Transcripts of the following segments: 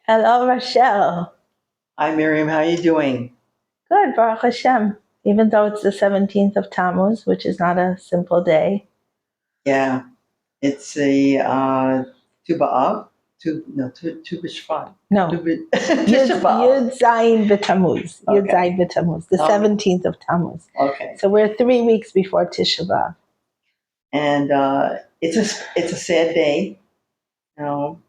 Hello, Rachelle. Hi, Miriam. How are you doing? Good, Baruch Hashem. Even though it's the 17th of Tammuz, which is not a simple day. Yeah, it's a Tu B'Av, Tu B'Shvat, No, Tisha B'Av. Yud Zayin B'Tammuz. Yud Okay. Zayin B'Tammuz, the Um, 17th of Tammuz. okay. So we're 3 weeks before Tisha B'Av. And it's a sad day. You know,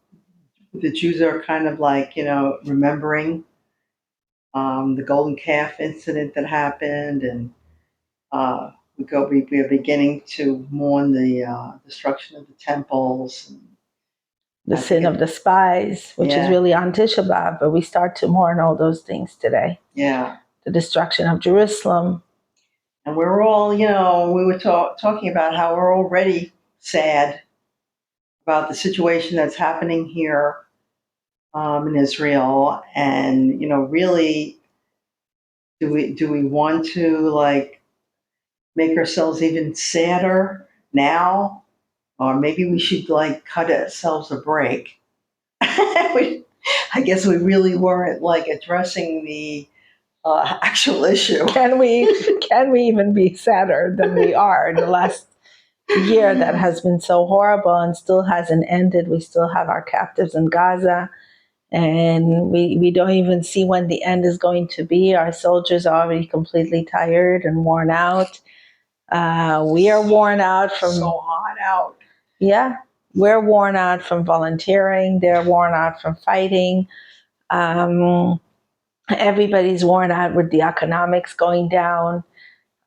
the Jews are kind of like remembering the golden calf incident that happened, and we are beginning to mourn the destruction of the temples. And The I think sin of the spies, which is yeah, really on Tisha B'Av, but we start to mourn all those things today. yeah. The destruction of Jerusalem. And we're all, we were talking about how we're already sad about the situation that's happening here in Israel, and really, do we want to like make ourselves even sadder now, or maybe we should like cut ourselves a break? I guess we really weren't like addressing the actual issue. Can we even be sadder than we are in the last year that has been so horrible and still hasn't ended? We still have our captives in Gaza, and we don't even see when the end is going to be. Our soldiers are already completely tired and worn out. We are worn out from So hot out. yeah, we're worn out from volunteering. They're worn out from fighting. Um, Everybody's worn out with the economics going down.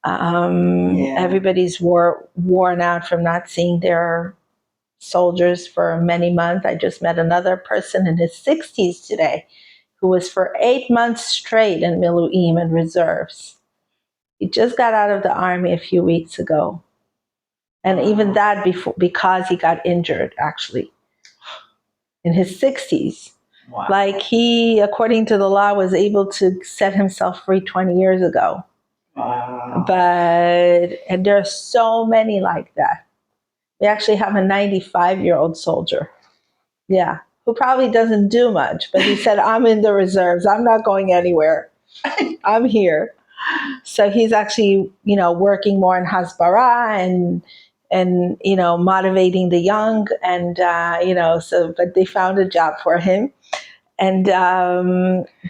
Yeah. Everybody's worn out from not seeing their soldiers for many months. I just met another person in his 60s today who was for 8 months straight in Miluim and reserves. He just got out of the army a few weeks ago. And even that because he got injured, actually, in his 60s. Wow. Like he, according to the law, was able to set himself free 20 years ago. Wow. And there are so many like that. We actually have a 95-year-old soldier. Yeah. Who probably doesn't do much, but he said, I'm in the reserves. I'm not going anywhere. I'm here. So he's actually, working more in Hasbara and motivating the young, and but they found a job for him, and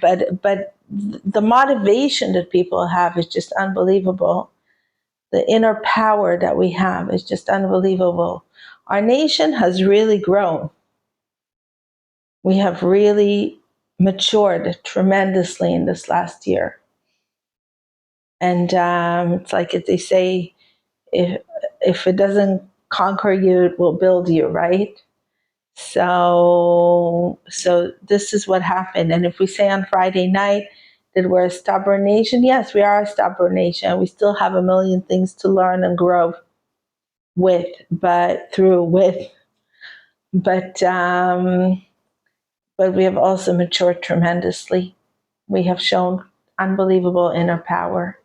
but the motivation that people have is just unbelievable. The inner power that we have is just unbelievable. Our nation has really grown. We have really matured tremendously in this last year. And it's like they say, if it doesn't conquer you, it will build you, right? So this is what happened. And if we say on Friday night that we're a stubborn nation, yes, we are a stubborn nation. We still have a million things to learn and grow with, but we have also matured tremendously. We have shown unbelievable inner power,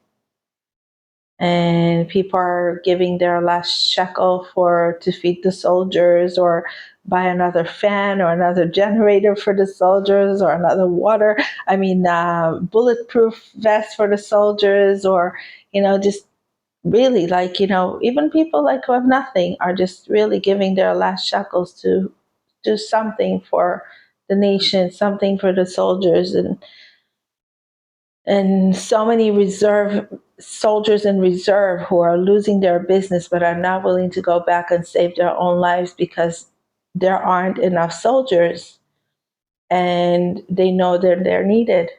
and people are giving their last shekel to feed the soldiers, or buy another fan or another generator for the soldiers, or another bulletproof vest for the soldiers, or just really, like, even people like who have nothing are just really giving their last shekels to do something for the nation, something for the soldiers. And so many reserve soldiers in reserve who are losing their business but are not willing to go back and save their own lives because there aren't enough soldiers, and they know that they're needed.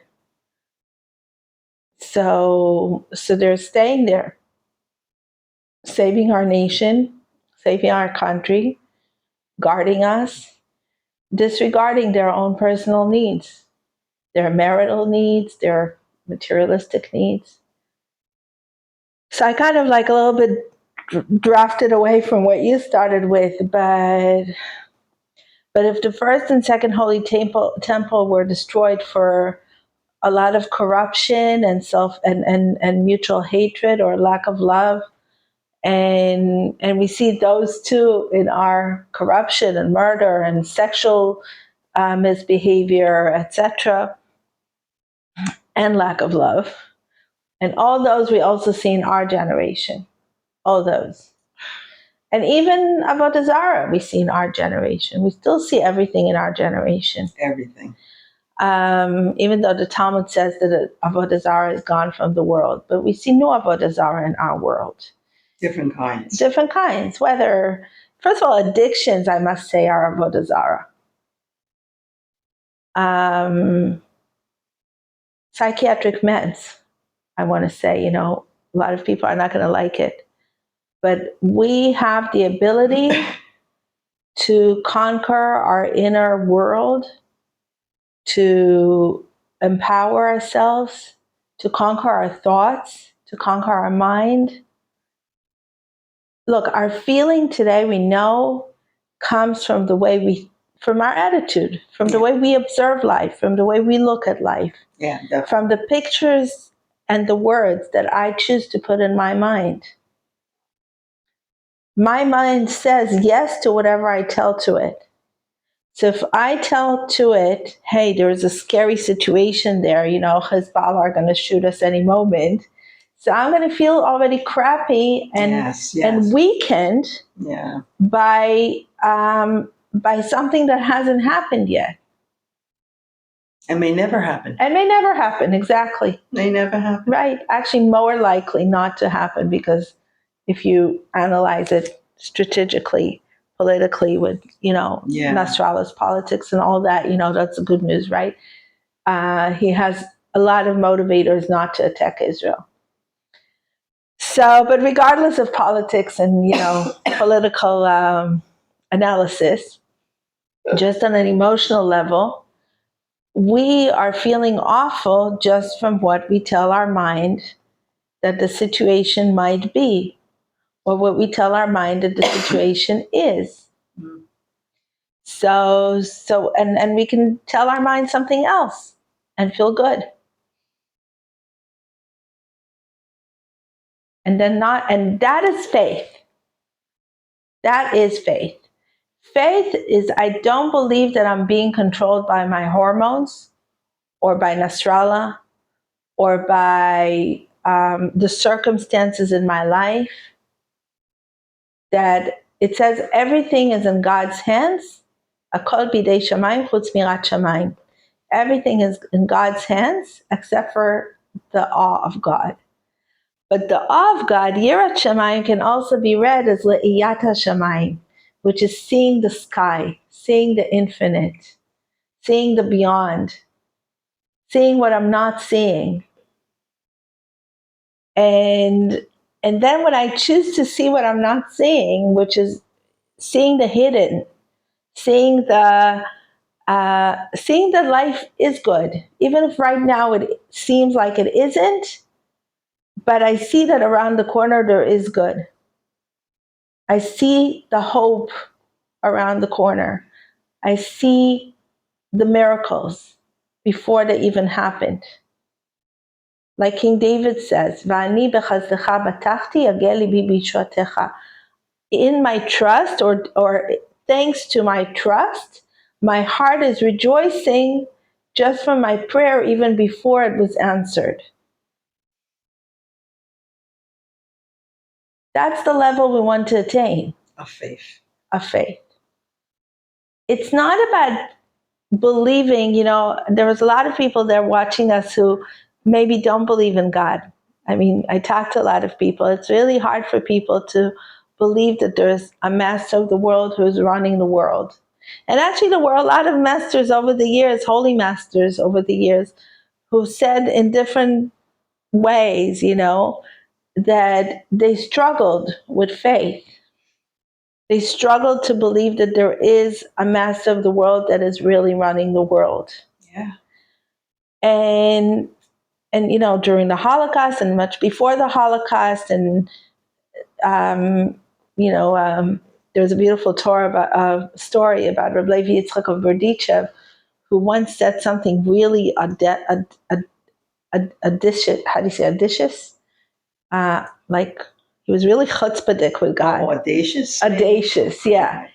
So they're staying there, saving our nation, saving our country, guarding us, disregarding their own personal needs, their marital needs, their materialistic needs. So I kind of like a little bit drafted away from what you started with, but if the first and second holy temple were destroyed for a lot of corruption and and mutual hatred or lack of love, and we see those two in our corruption and murder and sexual misbehavior, etc., and lack of love. And all those we also see in our generation. All those. And even Avodah Zarah we see in our generation. We still see everything in our generation. Everything. Even though the Talmud says that Avodah Zarah is gone from the world. But we see new Avodah Zarah in our world. Different kinds. Different kinds. Whether, first of all, addictions, I must say, are Avodah Zarah. Psychiatric meds, I want to say, a lot of people are not going to like it. But we have the ability to conquer our inner world, to empower ourselves, to conquer our thoughts, to conquer our mind. Look, our feeling today, we know, comes from from our attitude, from the way we observe life, from the way we look at life, from the pictures and the words that I choose to put in my mind. My mind says yes to whatever I tell to it. So if I tell to it, hey, there's a scary situation there, Hezbollah are going to shoot us any moment. So I'm going to feel already crappy and weakened by something that hasn't happened yet. And may never happen. And may never happen, exactly. May never happen. Right. Actually, more likely not to happen, because if you analyze it strategically, politically, with, Nasrallah's politics and all that, that's the good news, right? He has a lot of motivators not to attack Israel. So, but regardless of politics and, political analysis, just on an emotional level, we are feeling awful just from what we tell our mind that the situation might be, or what we tell our mind that the situation is. So, and we can tell our mind something else and feel good. And that is faith. That is faith. Faith is, I don't believe that I'm being controlled by my hormones or by Nasrallah or by the circumstances in my life. That it says everything is in God's hands. Akol bidei shamayim chutz mirat shamayim. Everything is in God's hands except for the awe of God. But the awe of God, yirat shamayim, can also be read as le'iyat shamayim, which is seeing the sky, seeing the infinite, seeing the beyond, seeing what I'm not seeing. And then when I choose to see what I'm not seeing, which is seeing the hidden, seeing that life is good, even if right now it seems like it isn't, but I see that around the corner there is good. I see the hope around the corner. I see the miracles before they even happened. Like King David says, "Va'ani b'chazdecha batachti, agel libi b'yishuatecha." In my trust, or thanks to my trust, my heart is rejoicing just from my prayer even before it was answered. That's the level we want to attain. Of faith. Of faith. It's not about believing, there was a lot of people there watching us who maybe don't believe in God. I mean, I talk to a lot of people. It's really hard for people to believe that there's a master of the world who's running the world. And actually there were a lot of masters over the years, holy masters over the years, who said in different ways, that they struggled with faith. They struggled to believe that there is a master of the world that is really running the world. Yeah. And during the Holocaust and much before the Holocaust, and there's a beautiful story about Reb Levi Yitzchak of Berdichev, who once said something really audacious. Like he was really chutzpahdik with God. Oh, audacious? Audacious, yeah.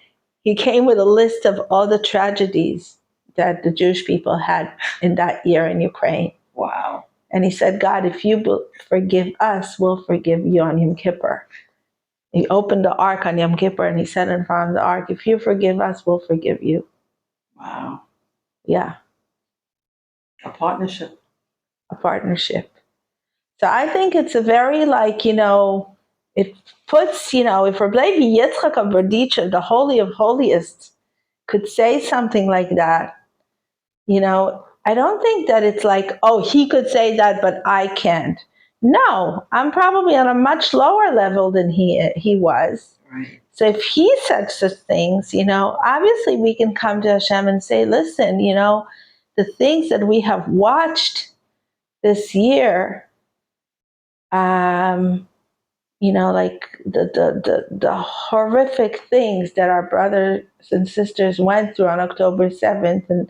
He came with a list of all the tragedies that the Jewish people had in that year in Ukraine. Wow. And he said, God, if you forgive us, we'll forgive you on Yom Kippur. He opened the ark on Yom Kippur and he said in front of the ark, if you forgive us, we'll forgive you. Wow. Yeah. A partnership. A partnership. So I think it's a very it puts, if Rabbi Yitzchak of Berditchev, the Holy of Holiest, could say something like that, I don't think that it's like, oh, he could say that, but I can't. No, I'm probably on a much lower level than he was. Right. So if he said such things, obviously we can come to Hashem and say, listen, the things that we have watched this year, like the horrific things that our brothers and sisters went through on October 7th, and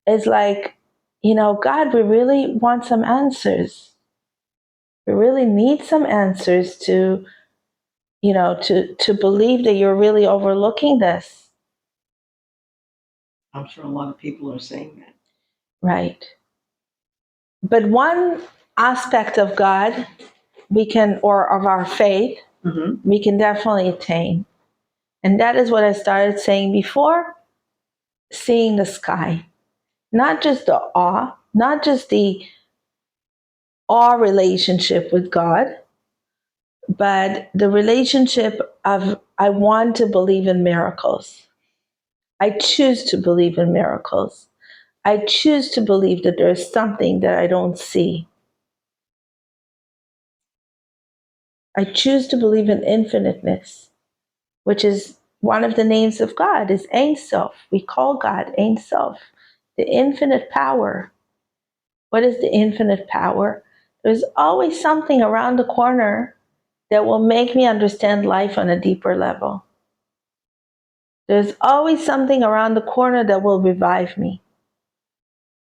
it's like, God, we really want some answers. We really need some answers to believe that you're really overlooking this. I'm sure a lot of people are saying that. Right. But one aspect of God or of our faith, we can definitely attain. And that is what I started saying before, seeing the sky. Not just the awe, not just the awe relationship with God, but the relationship of, I want to believe in miracles. I choose to believe in miracles. I choose to believe that there is something that I don't see. I choose to believe in infiniteness, which is one of the names of God, is Ein Sof. We call God Ein Sof, the infinite power. What is the infinite power? There's always something around the corner that will make me understand life on a deeper level. There's always something around the corner that will revive me.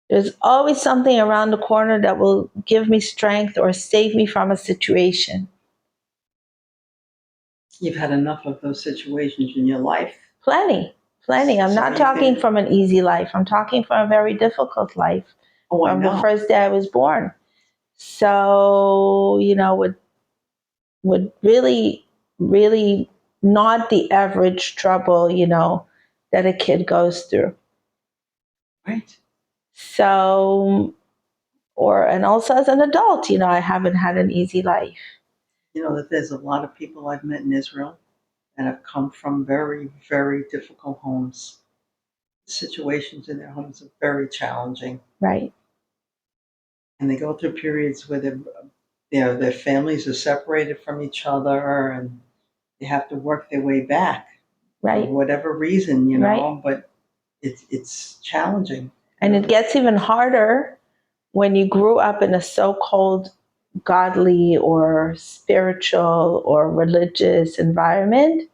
There's always something around the corner that will give me strength or save me from a situation. You've had enough of those situations in your life. Plenty. I'm not talking from an easy life. I'm talking from a very difficult life. Oh, I know. From the first day I was born. So, would really, really not the average trouble, that a kid goes through. Right. So, and also as an adult, I haven't had an easy life. You know that there's a lot of people I've met in Israel that have come from very, very difficult homes. Situations in their homes are very challenging. Right. And they go through periods where their families are separated from each other and they have to work their way back. Right. For whatever reason, Right. but it's challenging. And it gets even harder when you grew up in a so-called godly or spiritual or religious environment,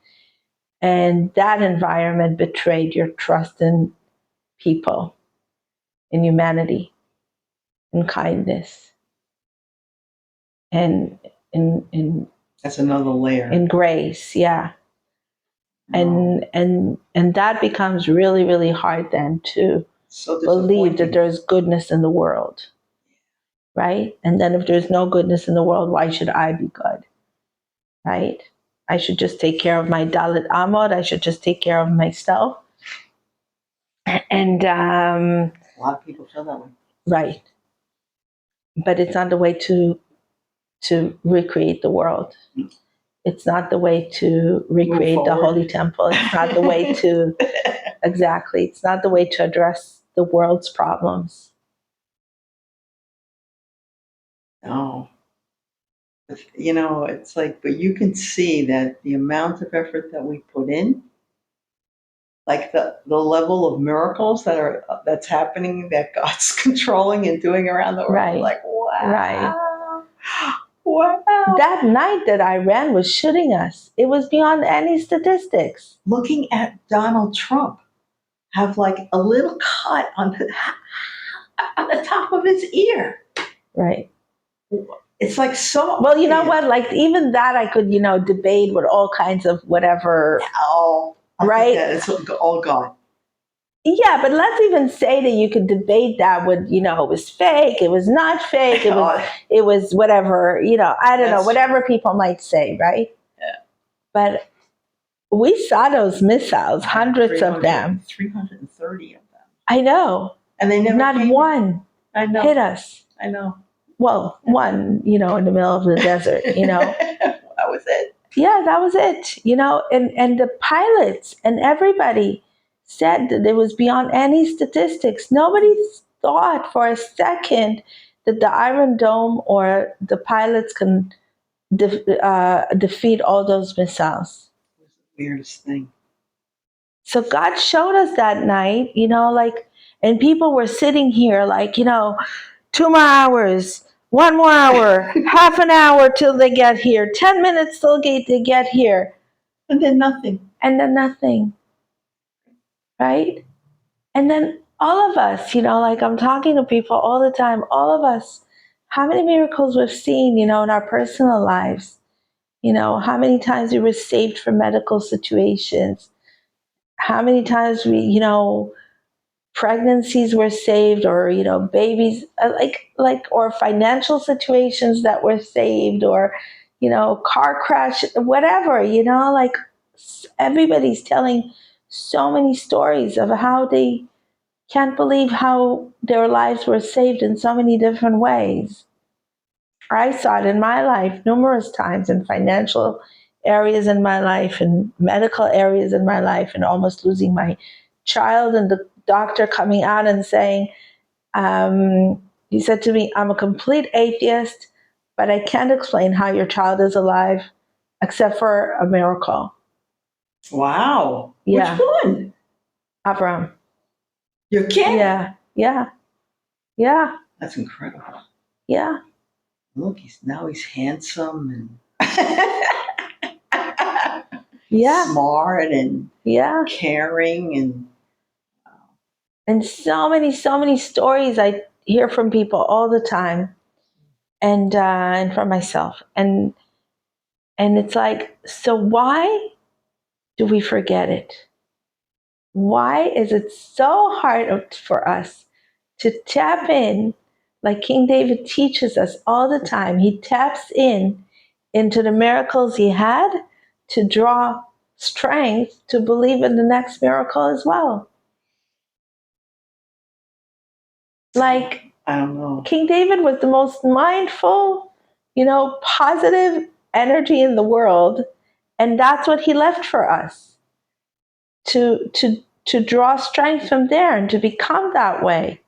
and that environment betrayed your trust in people, in humanity, in kindness, and in That's another layer. in grace. Yeah. Oh. And that becomes really, really hard then to believe that there's goodness in the world. Right? And then if there's no goodness in the world, why should I be good? Right? I should just take care of my Dalit Amod. I should just take care of myself. And a lot of people feel that way. Right. But it's not the way to recreate the world. It's not the way to recreate the Holy Temple. It's not the way to exactly. It's not the way to address the world's problems. No. It's like, but you can see that the amount of effort that we put in, like the level of miracles that's happening, that God's controlling and doing around the world. Right. Like, wow. Right. Wow. That night that Iran was shooting us, it was beyond any statistics. Looking at Donald Trump have like a little cut on the top of his ear. Right. It's like so. Well, you know what? Like even that, I could, debate with all kinds of whatever. Oh, right. It's all God. Yeah, but let's even say that you could debate that with, it was fake, it was not fake, it was whatever, I don't know, whatever people might say, right? Yeah. But we saw those missiles, hundreds of them. 330 of them. I know. And they never not came. one I know. hit us. I know. Well, one, in the middle of the desert, That was it. Yeah, that was it, and the pilots and everybody said that it was beyond any statistics. Nobody thought for a second that the Iron Dome or the pilots can defeat all those missiles. It was the weirdest thing. So God showed us that night, and people were sitting here 2 more hours, 1 more hour, half an hour till they get here, 10 minutes till they get here. And then nothing. And then nothing. Right? And then all of us, I'm talking to people all the time, all of us, how many miracles we've seen, in our personal lives, how many times we were saved from medical situations, how many times we, pregnancies were saved, or, babies, or financial situations that were saved, or, car crash, whatever, everybody's telling so many stories of how they can't believe how their lives were saved in so many different ways. I saw it in my life numerous times, in financial areas in my life, in medical areas in my life, and almost losing my child, and the doctor coming out and saying, he said to me, "I'm a complete atheist, but I can't explain how your child is alive except for a miracle." Wow. Yeah. Which one? Abraham. Your kid? Yeah. That's incredible. Yeah. Look, he's handsome and smart and caring and so many stories I hear from people all the time, and from myself, and it's like, so why do we forget it? Why is it so hard for us to tap in, like King David teaches us all the time? He taps into the miracles he had to draw strength to believe in the next miracle as well. Like, I don't know. King David was the most mindful, positive energy in the world, and that's what he left for us to draw strength from there and to become that way.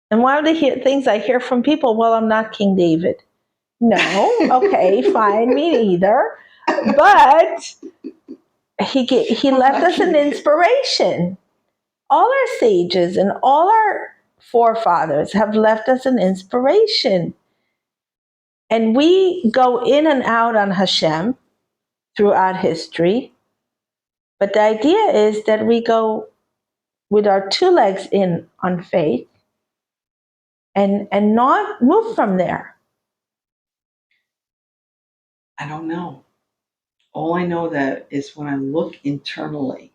And one of the things I hear from people, well, I'm not King David. No, okay, fine, me neither. But he left us an inspiration. All our sages and all our forefathers have left us an inspiration. And we go in and out on Hashem throughout history. But the idea is that we go with our 2 legs in on faith and not move from there. I don't know. All I know that is when I look internally,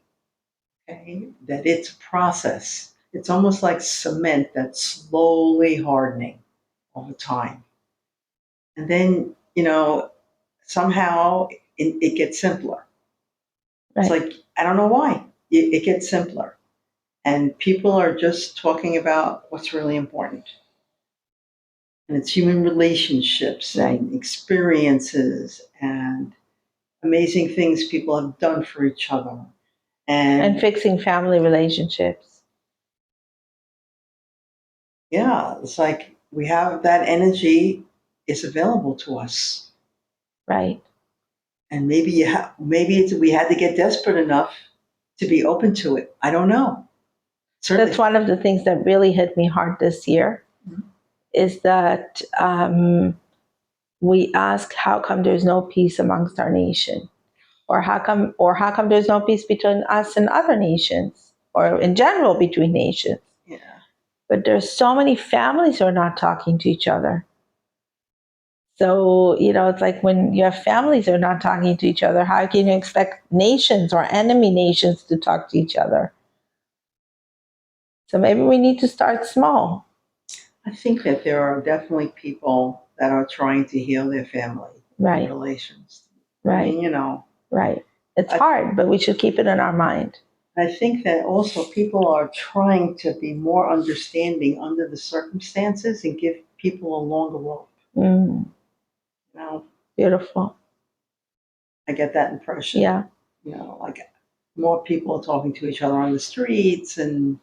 okay, that it's a process. It's almost like cement that's slowly hardening all the time. And then, somehow it gets simpler. Right. It's like, I don't know why. It gets simpler. And people are just talking about what's really important. And it's human relationships and experiences and amazing things people have done for each other. And fixing family relationships. Yeah, it's like we have that energy is available to us. Right. And maybe we had to get desperate enough to be open to it. I don't know. Certainly. That's one of the things that really hit me hard this year, is that we ask, how come there's no peace amongst our nation? Or how come there's no peace between us and other nations, or in general between nations? Yeah. But there's so many families who are not talking to each other. So, it's like, when you have families who are not talking to each other, how can you expect nations or enemy nations to talk to each other? So maybe we need to start small. I think that there are definitely people that are trying to heal their family Right, relations. I right, mean, right. It's I, hard, but we should keep it in our mind. I think that also people are trying to be more understanding under the circumstances and give people a longer rope. Mm, You know, beautiful. I get that impression. Yeah, Like more people talking to each other on the streets, and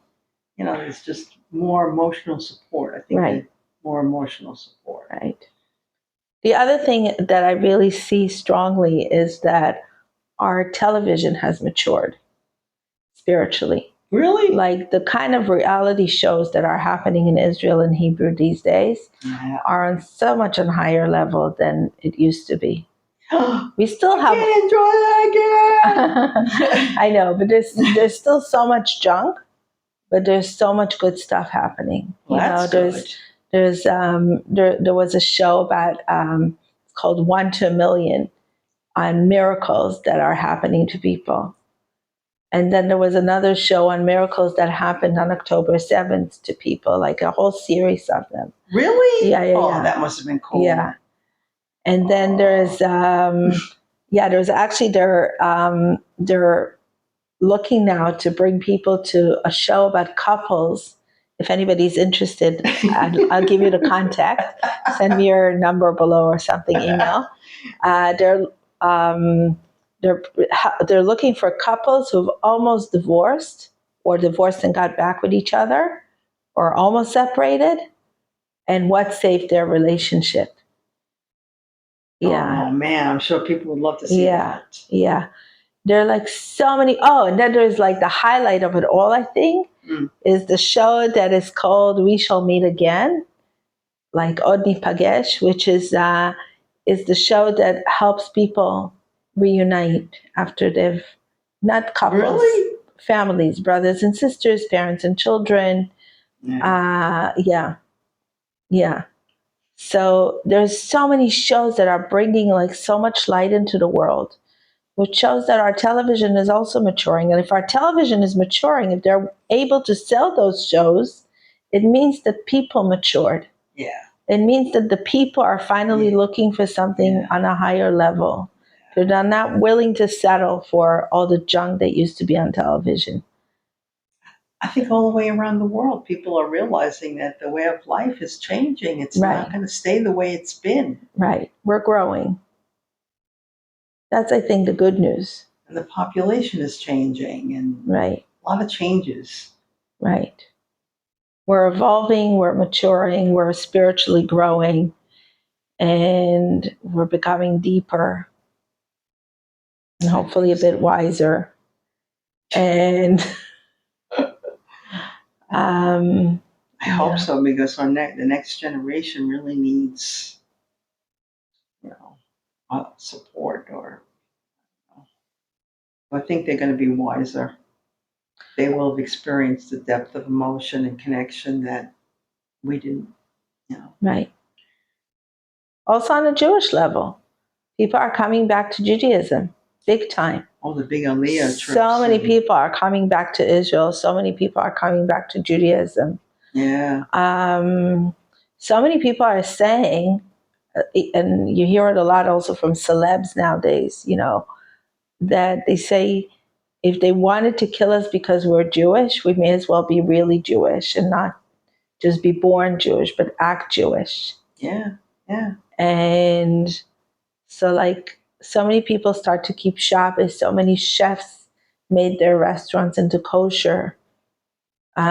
there's just more emotional support. I think right, that more emotional support. right. The other thing that I really see strongly is that our television has matured spiritually. Really? Like the kind of reality shows that are happening in Israel and Hebrew these days Yeah. are on so much on higher level than it used to be. We still I have can't enjoy that again. I know, but there's still so much junk, but there's so much good stuff happening. Well, that's good. There was a show about called 1 to 1 Million on miracles that are happening to people. And then there was another show on miracles that happened on October 7th to people, like a whole series of them. Really? Yeah, yeah, Oh, yeah. that must have been cool. Yeah. And then there's actually they're looking now to bring people to a show about couples. If anybody's interested, I'll give you the contact. Send me your number below or something, email. Uh, they're um, they're they're looking for couples who've almost divorced or divorced and got back with each other or almost separated, and what saved their relationship. Yeah, Oh man, I'm sure people would love to see yeah, that. yeah. There are like so many. Oh, and then there's like the highlight of it all, I think, Mm. is the show that is called We Shall Meet Again, like Odni Pagesh, which is the show that helps people reunite after they've not couples, Really? families, brothers and sisters, parents and children. Yeah. Yeah, yeah. So there's so many shows that are bringing like so much light into the world, which shows that our television is also maturing. And if our television is maturing, if they're able to sell those shows, it means that people matured. Yeah. It means that the people are finally looking for something on a higher level. They're not willing to settle for all the junk that used to be on television. I think all the way around the world, people are realizing that the way of life is changing. It's not Right, going to stay the way it's been. right. We're growing. That's, I think, the good news. And the population is changing, and Right, a lot of changes. right. We're evolving, we're maturing, we're spiritually growing, and we're becoming deeper and hopefully a bit wiser. And I hope so, because the next generation really needs, support. Or I think they're going to be wiser. They will have experienced the depth of emotion and connection that we didn't. right. Also on a Jewish level, people are coming back to Judaism big time. All the big Aliyah trips. So many people are coming back to Israel. So many people are coming back to Judaism. Yeah. So many people are saying, and you hear it a lot also from celebs nowadays, that they say if they wanted to kill us because we're Jewish, we may as well be really Jewish and not just be born Jewish, but act Jewish. Yeah. Yeah. And so, like, so many people start to keep Shabbos. So many chefs made their restaurants into kosher. There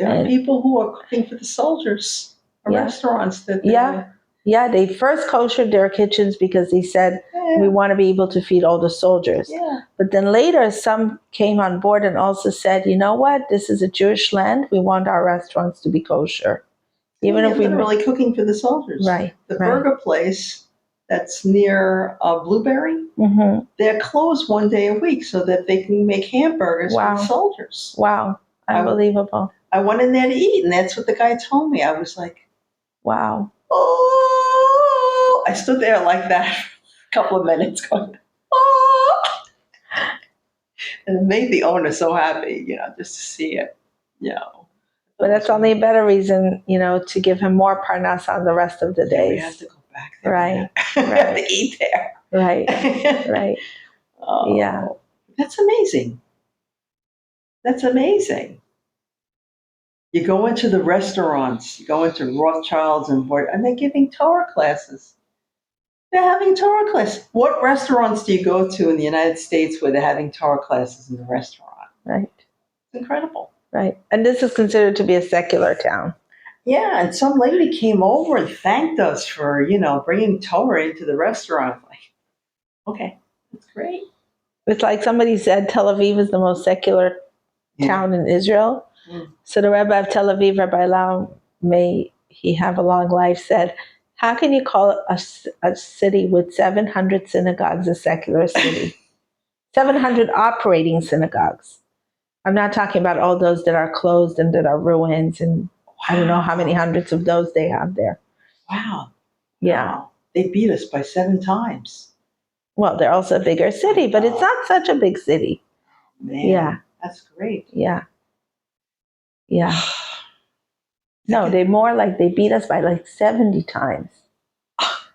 are people who are cooking for the soldiers. Restaurants that. Yeah, they first koshered their kitchens because they said we want to be able to feed all the soldiers. Yeah. But then later, some came on board and also said, you know what? This is a Jewish land. We want our restaurants to be kosher, even if we literally cooking for the soldiers. Right. The burger place that's near Blueberry, they're closed one day a week so that they can make hamburgers for the soldiers. Wow, unbelievable. I went in there to eat, and that's what the guy told me. I was like, wow. Oh, I stood there like that for a couple of minutes going, oh. And it made the owner so happy, just to see it. But that's only a better reason, to give him more parnas on the rest of the Yeah, we days. have to go back there. Right. We have to eat there. Right. Right. Oh, Yeah. That's amazing. That's amazing. You go into the restaurants, you go into Rothschilds and they're giving Torah classes. They're having Torah classes. What restaurants do you go to in the United States where they're having Torah classes in the restaurant? Right. It's incredible. Right. And this is considered to be a secular town. Yeah, and some lady came over and thanked us for, bringing Torah into the restaurant. Like, okay, that's great. It's like somebody said Tel Aviv is the most secular town in Israel. Mm. So the Rebbe of Tel Aviv, Rabbi Lau, may he have a long life, said, how can you call a city with 700 synagogues a secular city? 700 operating synagogues. I'm not talking about all those that are closed and that are ruins, and I don't know how many hundreds of those they have there. Wow. Yeah. Wow. They beat us by 7 times. Well, they're also a bigger city, but it's not such a big city. Man, yeah. That's great. Yeah. Yeah. No, they beat us by like 70 times.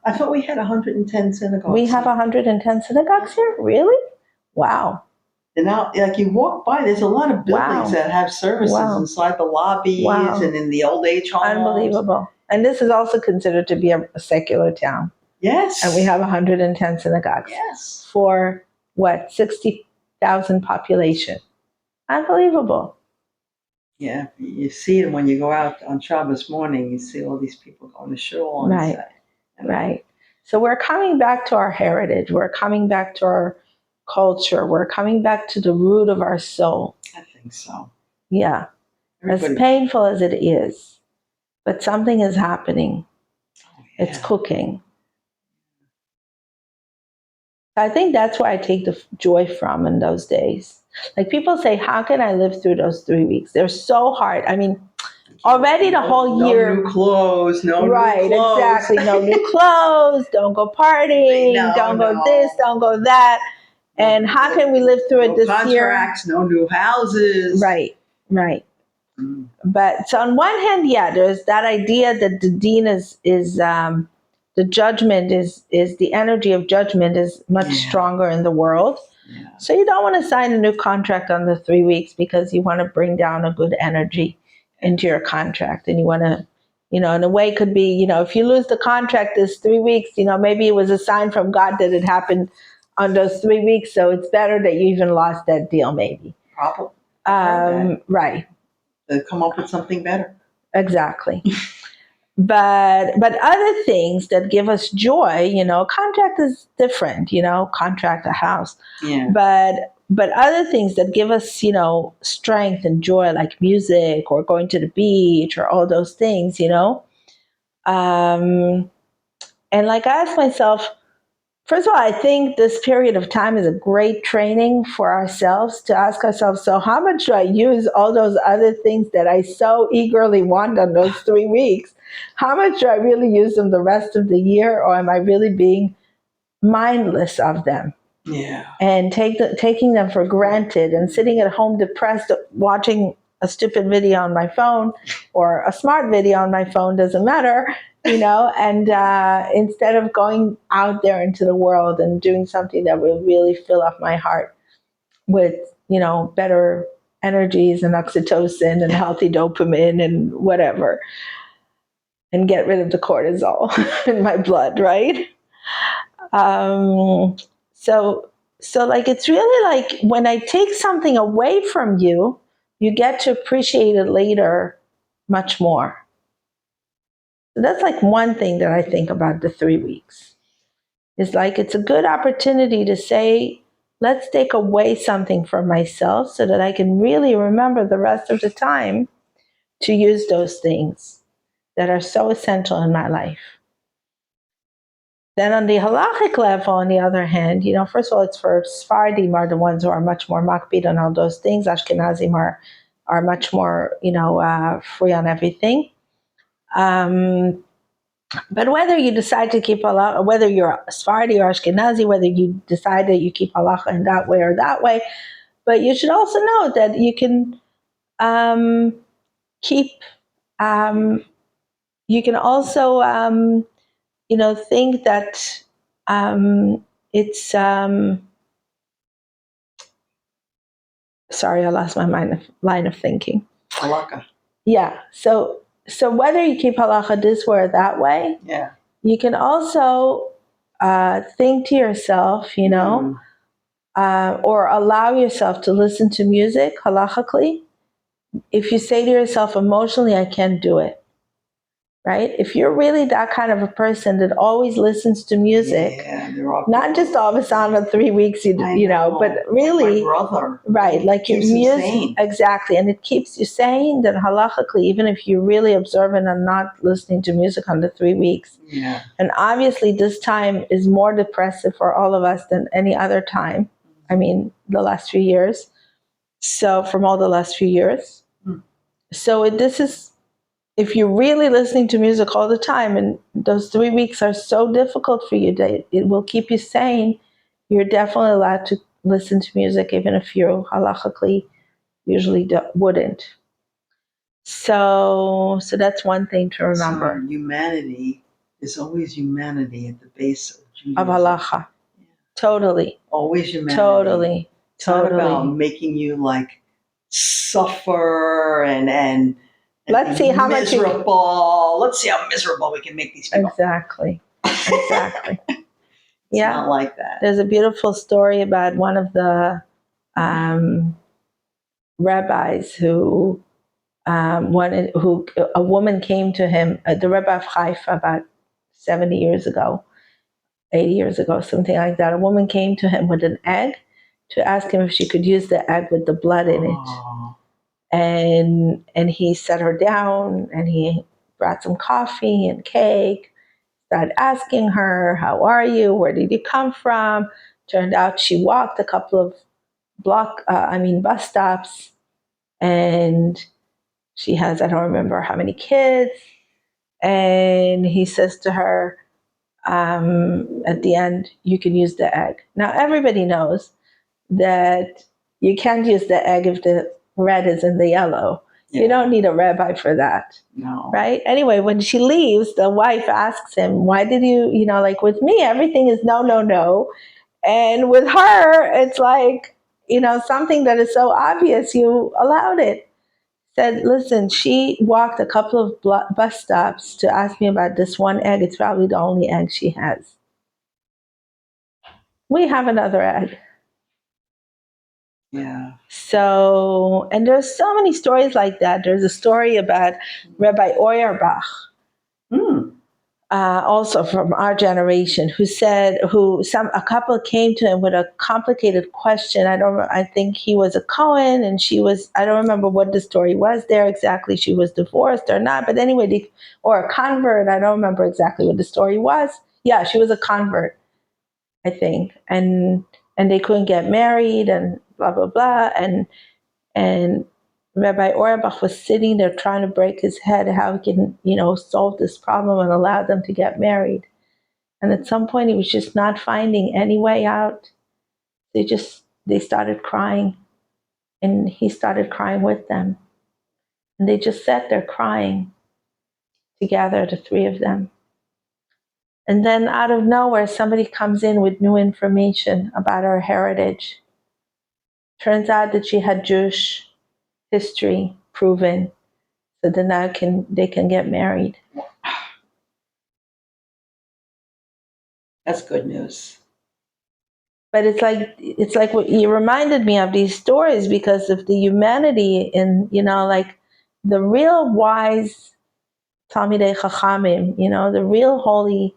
I thought we had 110 synagogues. We have 110 synagogues here? Really? Wow. And now, like you walk by, there's a lot of buildings that have services inside the lobbies and in the old age homes. Unbelievable. And this is also considered to be a secular town. Yes. And we have 110 synagogues. Yes. For what? 60,000 population. Unbelievable. Yeah, you see it when you go out on Shabbos morning. You see all these people going to shul. Right. Right. So we're coming back to our heritage. We're coming back to our culture. We're coming back to the root of our soul. I think so. Yeah. As painful as it is, but something is happening. Oh, yeah. It's cooking. I think that's where I take the joy from in those days. Like people say, how can I live through those 3 weeks? They're so hard. I mean, already the whole year. No new clothes. No new clothes. Right, exactly. No new clothes. Don't go partying. Don't go this. Don't go that. And how can we live through it this year? No contracts. No new houses. Right, right. Mm. But so on one hand, yeah, there's that idea that the deen is the judgment is the energy of judgment is much stronger in the world. Yeah. So you don't want to sign a new contract on the 3 weeks because you want to bring down a good energy into your contract. And you want to, in a way it could be, if you lose the contract this 3 weeks, maybe it was a sign from God that it happened on those 3 weeks. So it's better that you even lost that deal, maybe. Probably. Right. To come up with something better. Exactly. But other things that give us joy, contract is different, contract a house. Yeah. But other things that give us, strength and joy, like music or going to the beach or all those things, and like I asked myself, first of all, I think this period of time is a great training for ourselves to ask ourselves, so how much do I use all those other things that I so eagerly want on those 3 weeks? How much do I really use them the rest of the year, or am I really being mindless of them? Yeah. And taking them for granted and sitting at home depressed, watching a stupid video on my phone or a smart video on my phone, doesn't matter, and instead of going out there into the world and doing something that will really fill up my heart with, better energies and oxytocin and healthy dopamine and whatever, and get rid of the cortisol in my blood, right? So like, it's really like when I take something away from you, you get to appreciate it later much more. So that's like one thing that I think about the 3 weeks. It's like, it's a good opportunity to say, let's take away something from myself so that I can really remember the rest of the time to use those things that are so essential in my life. Then on the halachic level, on the other hand, first of all, it's for Sephardim are the ones who are much more makbid on all those things. Ashkenazim are much more, free on everything. But whether you decide to keep halacha, whether you're Sephardi or Ashkenazi, whether you decide that you keep halacha in that way or that way, But you should also know that you can keep, um, you can also, think that it's, sorry, I lost my line of thinking. Halakha. Yeah. So whether you keep halacha this way or that way, Yeah. you can also think to yourself, or allow yourself to listen to music halachically. If you say to yourself emotionally, I can't do it, right? If you're really that kind of a person that always listens to music, not just all of a sudden in 3 weeks, but really, like my brother, right? Like your music, sane. exactly, and it keeps you sane. Then halachically, even if you're really observant and not listening to music under 3 weeks, yeah, and obviously this time is more depressive for all of us than any other time. I mean, the last few years. So from all the last few years, so this is, if you're really listening to music all the time and those 3 weeks are so difficult for you that it will keep you sane, you're definitely allowed to listen to music even if you halachically usually wouldn't. So that's one thing to remember. So humanity is always humanity at the base of Of Judaism. halacha. Yeah. Totally. Always humanity. Totally. It's not about making you like suffer and let's see how miserable. Let's see how miserable we can make these people. Exactly. It's yeah. not like that. There's a beautiful story about one of the rabbis who a woman came to him, the Rebbe of Haifa, about 70 years ago, 80 years ago, something like that. A woman came to him with an egg to ask him if she could use the egg with the blood in it. Oh. And he set her down and he brought some coffee and cake, started asking her, how are you? Where did you come from? Turned out she walked a couple of bus stops, and she has, I don't remember how many kids. And he says to her, at the end, you can use the egg. Now, everybody knows that you can't use the egg if the red is in the yellow. Yeah. You don't need a rabbi for that. No. Right? Anyway, when she leaves, the wife asks him, why did you, like with me, everything is no, no, no. And with her, it's like, something that is so obvious, you allowed it. Said, listen, she walked a couple of bus stops to ask me about this one egg. It's probably the only egg she has. We have another egg. Yeah. So, and there's so many stories like that. There's a story about Rabbi Auerbach, also from our generation, who said, a couple came to him with a complicated question. I think he was a Cohen and she was, I don't remember what the story was there exactly. She was divorced or not, but anyway, or a convert. I don't remember exactly what the story was. Yeah, she was a convert, I think, and they couldn't get married and blah blah blah, and Rabbi Auerbach was sitting there trying to break his head how he can, solve this problem and allow them to get married. And at some point, he was just not finding any way out. They started crying, and he started crying with them. And they just sat there crying together, the three of them. And then out of nowhere, somebody comes in with new information about her heritage. Turns out that she had Jewish history proven, so then now they can get married. That's good news. But it's like what you reminded me of these stories because of the humanity in, like the real wise Talmidei Chachamim, the real holy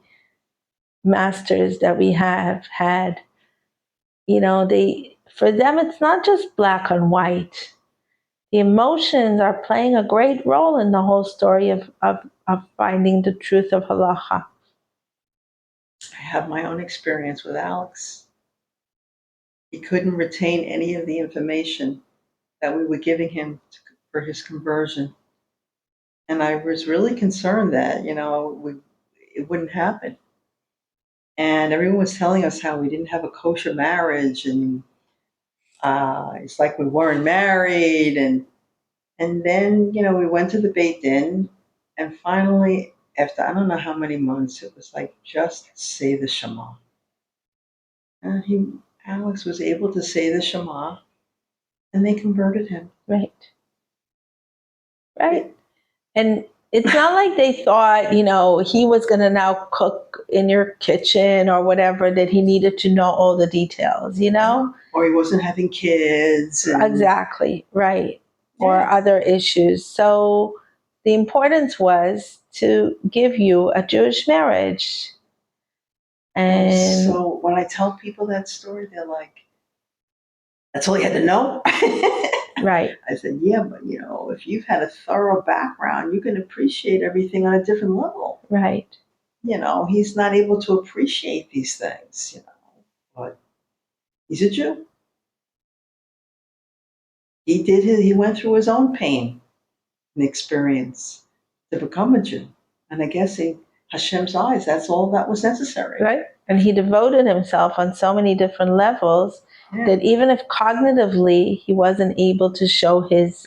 masters that we have had. For them it's not just black and white. The emotions are playing a great role in the whole story of finding the truth of halacha. I have my own experience with Alex. He couldn't retain any of the information that we were giving him for his conversion. And I was really concerned that, it wouldn't happen. And everyone was telling us how we didn't have a kosher marriage. And It's like we weren't married, and then we went to the Beit Din, and finally, after I don't know how many months, it was like just say the Shema, and Alex was able to say the Shema, and they converted him. Right. Right. And it's not like they thought, he was going to now cook in your kitchen or whatever, that he needed to know all the details, Or he wasn't having kids. Exactly. Right. Yeah. Or other issues. So the importance was to give you a Jewish marriage. And so when I tell people that story, they're like, that's all you had to know? right. I said, yeah, but if you've had a thorough background, you can appreciate everything on a different level. Right. He's not able to appreciate these things, but he's a Jew. He went through his own pain and experience to become a Jew. And I guess in Hashem's eyes, that's all that was necessary. Right. And he devoted himself on so many different levels that even if cognitively he wasn't able to show his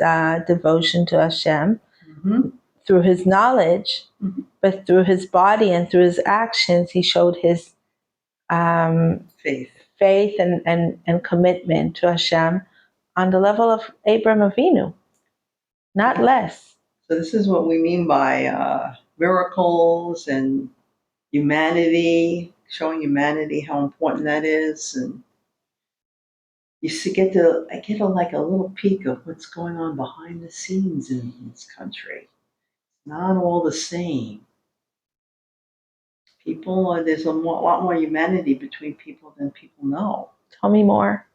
devotion to Hashem through his knowledge, but through his body and through his actions, he showed his faith and commitment to Hashem on the level of Abraham Avinu, not less. So this is what we mean by miracles and humanity, showing humanity how important that is. And I get like a little peek of what's going on behind the scenes in this country. Not all the same. There's a lot more humanity between people than people know. Tell me more.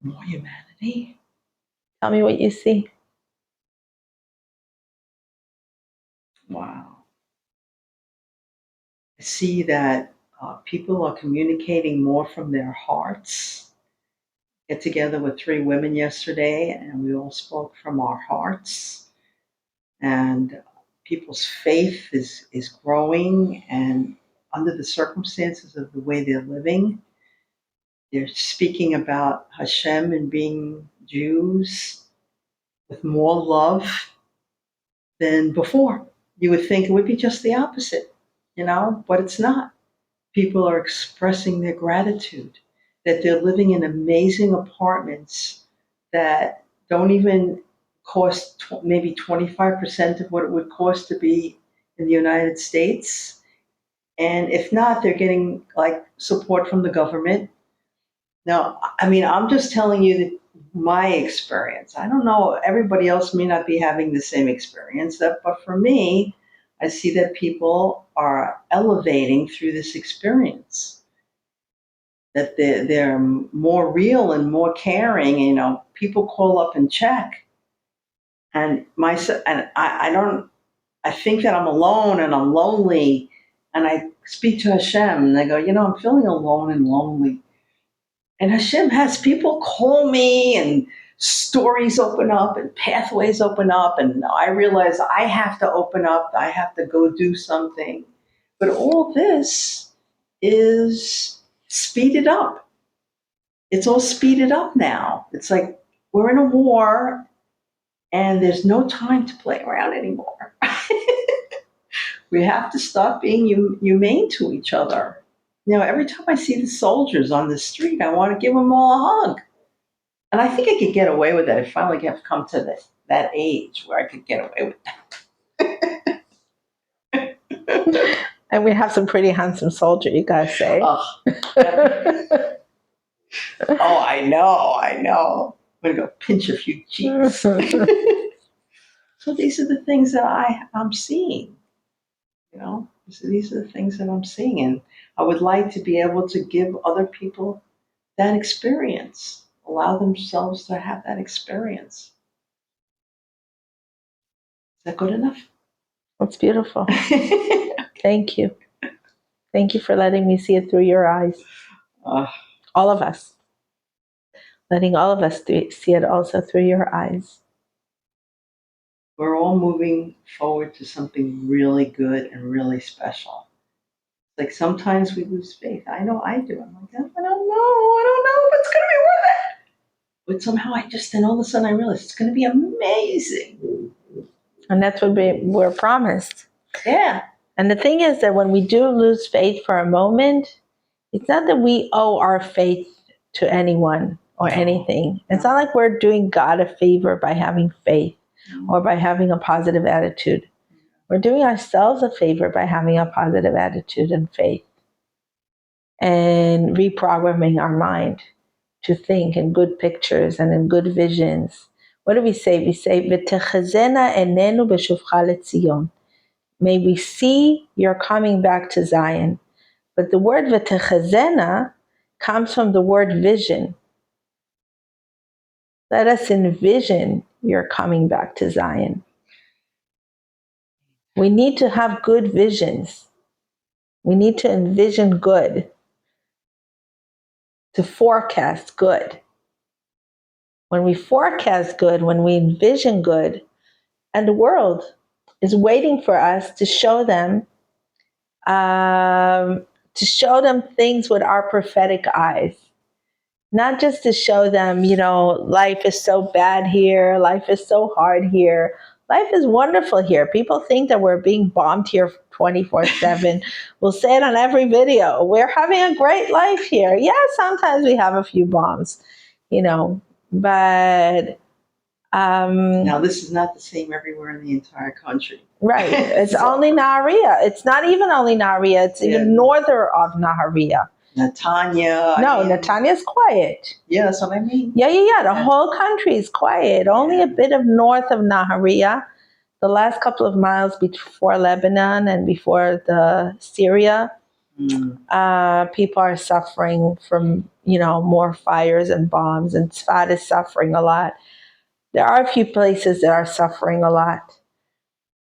More humanity? Tell me what you see. Wow. I see that people are communicating more from their hearts. Get together with 3 women yesterday, and we all spoke from our hearts. And people's faith is growing, and under the circumstances of the way they're living, they're speaking about Hashem and being Jews with more love than before. You would think it would be just the opposite, but it's not. People are expressing their gratitude that they're living in amazing apartments that don't even cost maybe 25% of what it would cost to be in the United States. And if not, they're getting like support from the government. Now, I'm just telling you that my experience. I don't know, everybody else may not be having the same experience, but for me, I see that people are elevating through this experience, that they're more real and more caring. People call up and check, and I think that I'm alone and I'm lonely, and I speak to Hashem, and I go, I'm feeling alone and lonely. And Hashem has people call me, and stories open up and pathways open up. And I realize I have to open up. I have to go do something. But all this is speeded up. It's all speeded up now. It's like we're in a war and there's no time to play around anymore. We have to stop being humane to each other. Every time I see the soldiers on the street, I want to give them all a hug. And I think I could get away with that. I finally have come to that age where I could get away with that. And we have some pretty handsome soldier, you gotta say. Oh, I know. I'm going to go pinch a few cheeks. So these are the things that I'm seeing. These are the things that I'm seeing. And I would like to be able to give other people that experience, allow themselves to have that experience. Is that good enough? That's beautiful. Thank you. Thank you for letting me see it through your eyes. All of us. Letting all of us see it also through your eyes. We're all moving forward to something really good and really special. Like sometimes we lose faith. I know I do. I'm like, I don't know if it's going to be worth it. But somehow then all of a sudden I realized it's going to be amazing. And that's what we're promised. Yeah. And the thing is that when we do lose faith for a moment, it's not that we owe our faith to anyone or anything. It's not like we're doing God a favor by having faith or by having a positive attitude. We're doing ourselves a favor by having a positive attitude and faith and reprogramming our mind to think in good pictures and in good visions. What do we say? We say, "V'techazena enenu b'shuvcha leTzion." May we see your coming back to Zion. But the word v'techazena comes from the word vision. Let us envision your coming back to Zion. We need to have good visions. We need to envision good, to forecast good. When we forecast good, when we envision good, and the world is waiting for us to show them things with our prophetic eyes. Not just to show them, life is so bad here, life is so hard here. Life is wonderful here. People think that we're being bombed here 24/7. We'll say it on every video. We're having a great life here. Yeah, sometimes we have a few bombs, but Now, this is not the same everywhere in the entire country. right. It's only Nahariya. It's not even only Nahariya. It's even northern of Nahariya. Netanya. No, Netanya's quiet. Yeah, that's what I mean. Yeah. The whole country is quiet. Only a bit of north of Nahariya, the last couple of miles before Lebanon and before the Syria, people are suffering from, more fires and bombs, and Tzfat is suffering a lot. There are a few places that are suffering a lot.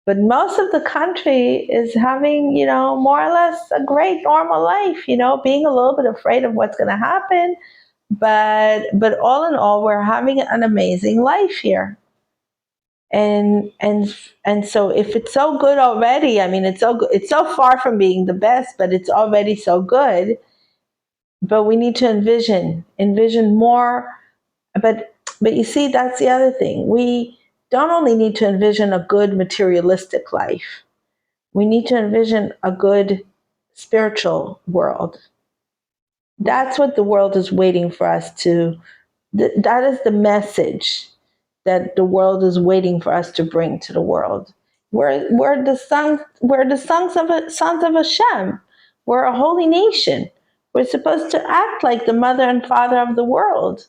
But most of the country is having, more or less a great normal life, being a little bit afraid of what's going to happen. But all in all, we're having an amazing life here. And so if it's so good already, I mean, it's so far from being the best, but it's already so good. But we need to envision more. But you see, that's the other thing. We don't only need to envision a good materialistic life. We need to envision a good spiritual world. That's what the world is waiting for us to. That is the message that the world is waiting for us to bring to the world. We're the sons of Hashem. We're a holy nation. We're supposed to act like the mother and father of the world,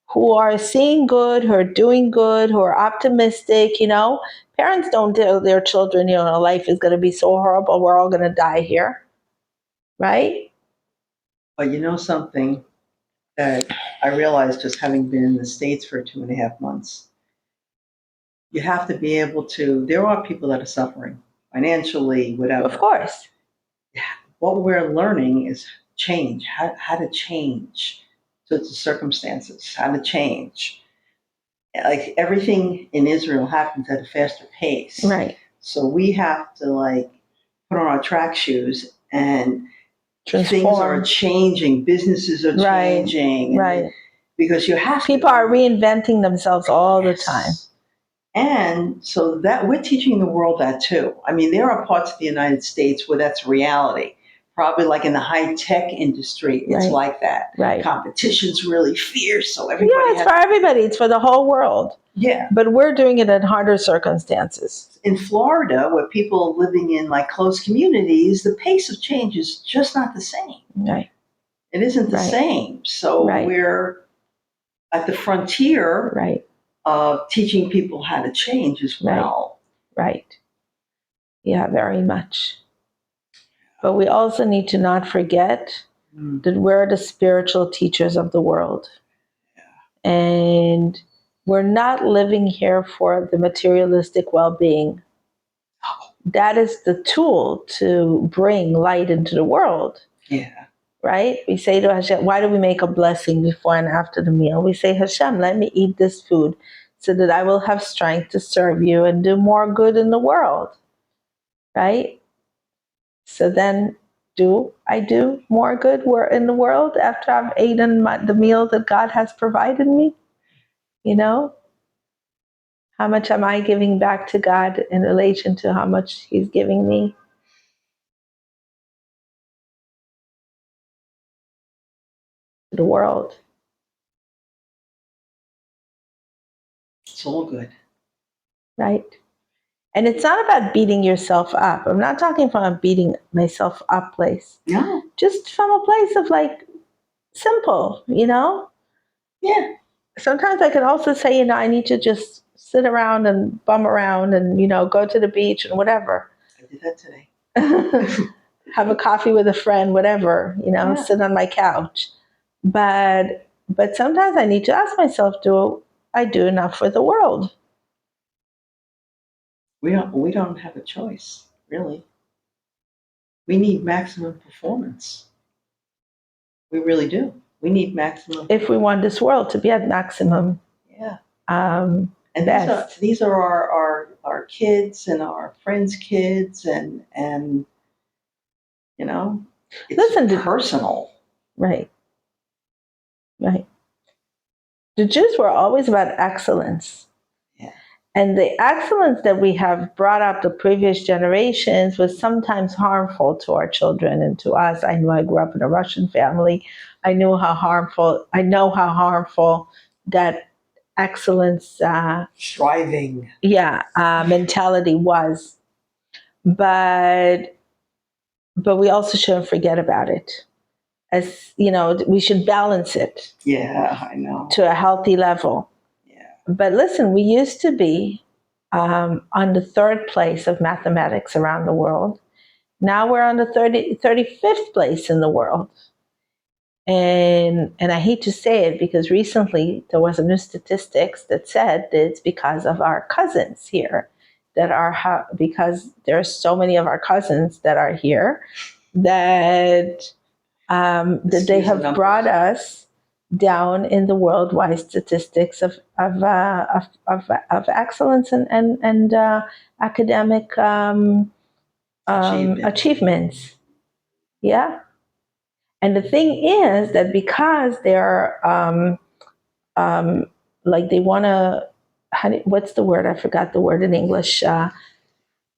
who are seeing good, who are doing good, who are optimistic. Parents don't tell their children, life is going to be so horrible, we're all going to die here, right? But you know something that I realized just having been in the States for 2.5 months? You have to be able to, there are people that are suffering financially, whatever. Of course. What we're learning is how to change to the circumstances, how to change. Like everything in Israel happens at a faster pace. Right. So we have to put on our track shoes and transform. Things are changing, businesses are changing. Right. Because you have people are reinventing themselves all the time. And so that we're teaching the world that too. I mean, there are parts of the United States where that's reality. Probably like in the high-tech industry, it's like that. Right. Competition's really fierce, so everybody it's for everybody. It's for the whole world. Yeah. But we're doing it in harder circumstances. In Florida, where people are living in close communities, the pace of change is just not the same. Right. It isn't the same. So we're at the frontier of teaching people how to change as well. Right. Yeah, very much. But we also need to not forget that we're the spiritual teachers of the world. Yeah. And we're not living here for the materialistic well-being. That is the tool to bring light into the world. Yeah. Right? We say to Hashem, why do we make a blessing before and after the meal? We say, Hashem, let me eat this food so that I will have strength to serve you and do more good in the world. Right? So then, do I do more good in the world after I've eaten the meal that God has provided me? You know, how much am I giving back to God in relation to how much He's giving me? To the world, It's all good. right? And it's not about beating yourself up. I'm not talking from a beating myself up place. No. Just from a place of like simple, you know? Yeah. Sometimes I can also say, you know, I need to just sit around and bum around and, you know, go to the beach and whatever. I did that today. Have a coffee with a friend, whatever, you know, Yeah. sit on my couch. But sometimes I need to ask myself, do I do enough for the world? We don't have a choice, really. We need maximum performance. We really do. We need maximum. If we want this world to be at maximum, Yeah. um, And best. these are our kids and our friends' kids and you know, it's Listen, personal. Right, right. The Jews were always about excellence. Yeah. And the excellence that we have brought up the previous generations was sometimes harmful to our children and to us. I know I grew up in a Russian family. I know how harmful that excellence, Striving. mentality was. But we also shouldn't forget about it. As you know, we should balance it. Yeah, I know. To a healthy level. Yeah. But listen, we used to be on the third place of mathematics around the world. Now we're on the 35th place in the world. And I hate to say it because recently there was a new statistics that said that it's because of our cousins here that are because there are so many of our cousins that are here that they have brought us down in the worldwide statistics of excellence and academic achievements. Yeah. And the thing is that because they're like they want to, what's the word? I forgot the word in English.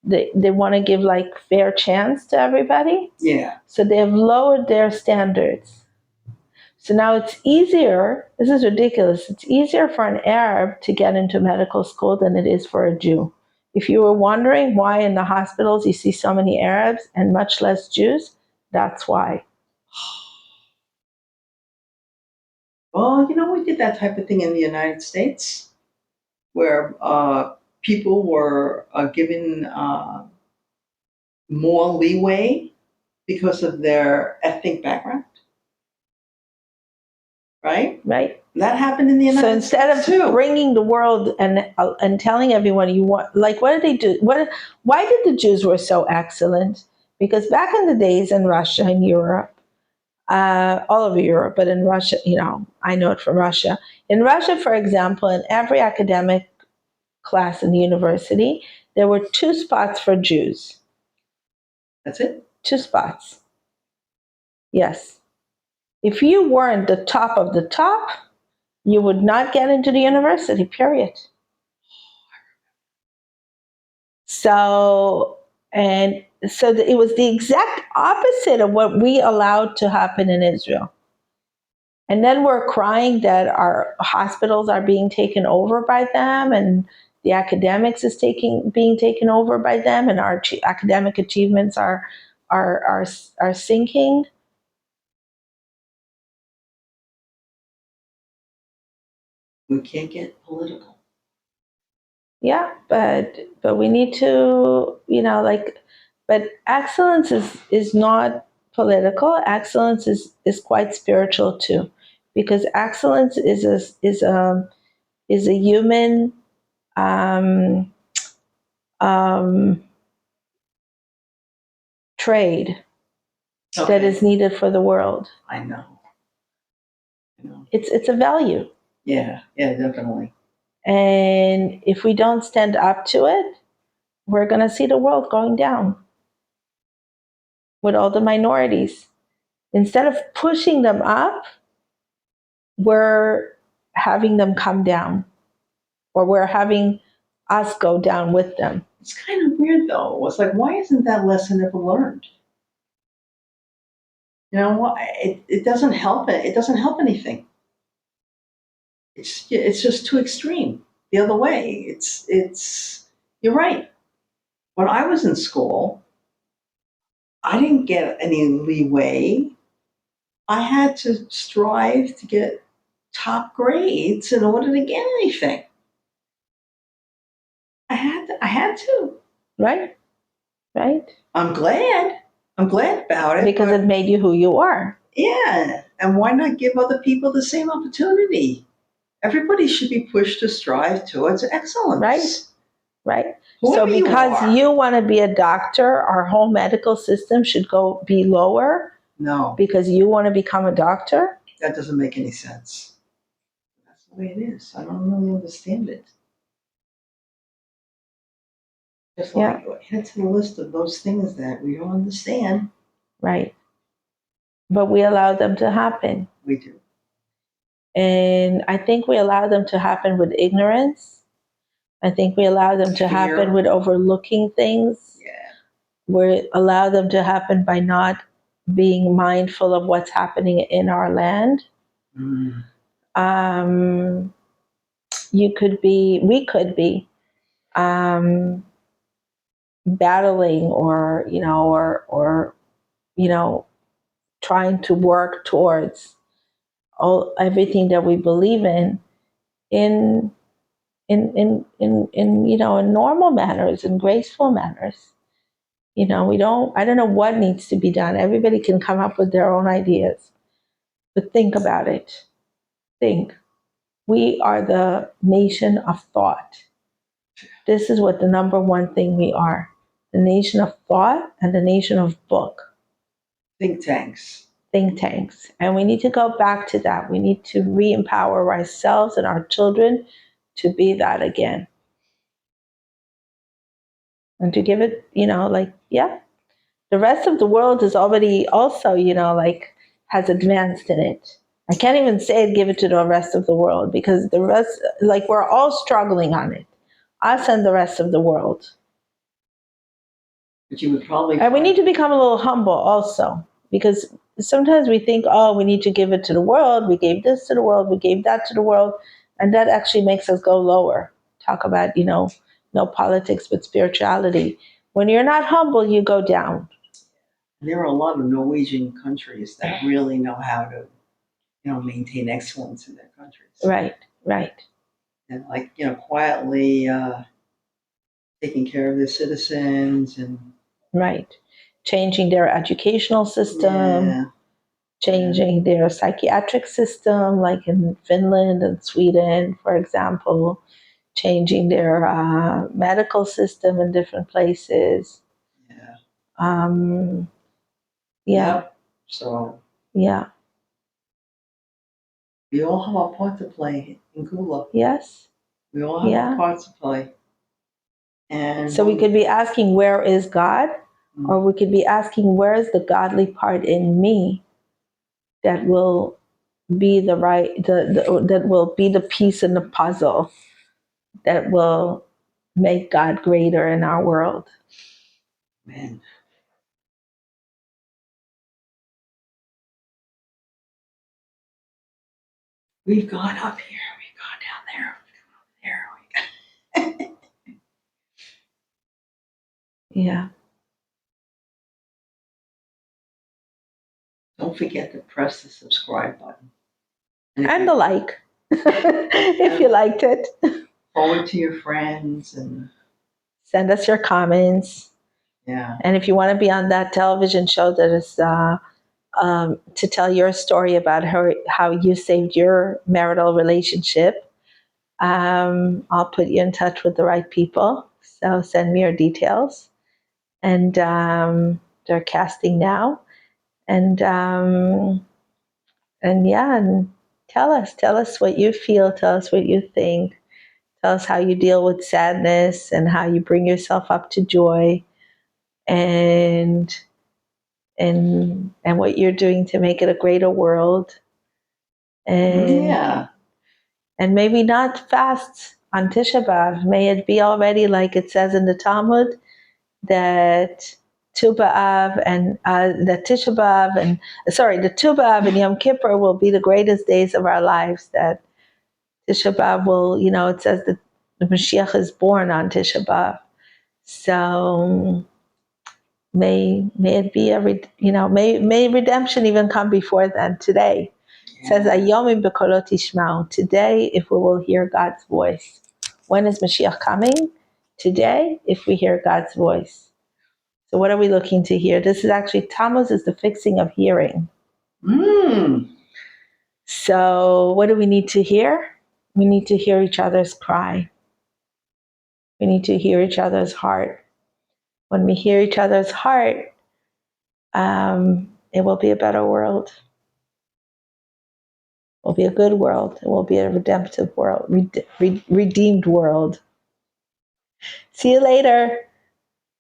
They want to give like fair chance to everybody. Yeah. So they've lowered their standards. So now it's easier, this is ridiculous, it's easier for an Arab to get into medical school than it is for a Jew. If you were wondering why in the hospitals you see so many Arabs and much less Jews, that's why. Well, you know, we did that type of thing in the United States where people were given more leeway because of their ethnic background, right? Right? That happened in the United States. So instead of bringing the world and telling everyone you want, like, what did they do? Why did the Jews were so excellent? Because back in the days in Russia and Europe, all over Europe, but in Russia, you know, I know it from Russia. In Russia, for example, in every academic class in the university, there were 2 spots for Jews. That's it? 2 spots. Yes. If you weren't the top of the top, you would not get into the university, period. So, it was the exact opposite of what we allowed to happen in Israel. And then we're crying that our hospitals are being taken over by them and the academics is being taken over by them and our academic achievements are sinking. We can't get political. Yeah, but we need to, you know, like, but excellence is not political. Excellence is quite spiritual too, because excellence is a human um, um, trade that is needed for the world. I know. It's a value. Yeah, definitely. And if we don't stand up to it, we're going to see the world going down with all the minorities. Instead of pushing them up, we're having them come down. or we're having us go down with them. It's kind of weird though. It's like, why isn't that lesson ever learned? You know what? It doesn't help it. It doesn't help anything. It's just too extreme. The other way. It's. You're right. When I was in school, I didn't get any leeway. I had to strive to get top grades in order to get anything. I had to. Right? Right? I'm glad. I'm glad about it. Because but it made you who you are. yeah, and why not give other people the same opportunity? Everybody should be pushed to strive towards excellence. Right? Right? Whoever So because you you want to be a doctor, our whole medical system should go be lower no, because you want to become a doctor? that doesn't make any sense. That's the way it is. I don't really understand it. Just like add to the list of those things that we don't understand. Right. But we allow them to happen. We do. And I think we allow them to happen with ignorance. I think we allow them to happen with overlooking things. Yeah. We allow them to happen by not being mindful of what's happening in our land. Mm. We could be battling or trying to work towards everything that we believe in in normal manners and graceful manners. I don't know what needs to be done. Everybody can come up with their own ideas, but think about it. Think. We are the nation of thought. This is what the number one thing we are: the nation of thought and the nation of book. Think tanks. Think tanks. And we need to go back to that. We need to re-empower ourselves and our children to be that again. And to give it, the rest of the world is already also, has advanced in it. I can't even say give it to the rest of the world because the rest, we're all struggling on it, us and the rest of the world. But you would probably. And we need to become a little humble also because sometimes we think, oh, we need to give it to the world. We gave this to the world. We gave that to the world. And that actually makes us go lower. Talk about, no politics, but spirituality. When you're not humble, you go down. There are a lot of Norwegian countries that really know how to, maintain excellence in their countries. Right, right. And quietly taking care of their citizens and. Right. Changing their educational system, changing their psychiatric system, like in Finland and Sweden, for example, changing their medical system in different places. Yeah. Yeah. Yep. So. Yeah. We all have our part to play in Kula. Yes. We all have our parts to play. And so we could be asking, where is God? Mm-hmm. Or we could be asking, where is the godly part in me that will be that will be the piece in the puzzle that will make God greater in our world. Man. We've gone up here, we've gone down there, we've gone up there. Yeah. Don't forget to press the subscribe button. And the like, if you liked it. Forward to your friends and send us your comments. Yeah. And if you want to be on that television show that is to tell your story about how you saved your marital relationship, I'll put you in touch with the right people. So send me your details. And they're casting now. And tell us what you feel. Tell us what you think. Tell us how you deal with sadness and how you bring yourself up to joy, and what you're doing to make it a greater world. And maybe not fast on Tisha B'Av. May it be already like it says in the Talmud that Tu B'Av and the Tisha B'Av and the Tu B'Av and Yom Kippur will be the greatest days of our lives. That Tisha B'Av will, it says that the Mashiach is born on Tisha B'Av. So may it be may redemption even come before then. Today it says Ayomim B'Kolot Yishma'u. Today, if we will hear God's voice. When is Mashiach coming? Today, if we hear God's voice. So what are we looking to hear? This is actually, Tammuz is the fixing of hearing. So what do we need to hear? We need to hear each other's cry. We need to hear each other's heart. When we hear each other's heart, it will be a better world. It will be a good world. It will be a redemptive world, redeemed world. See you later.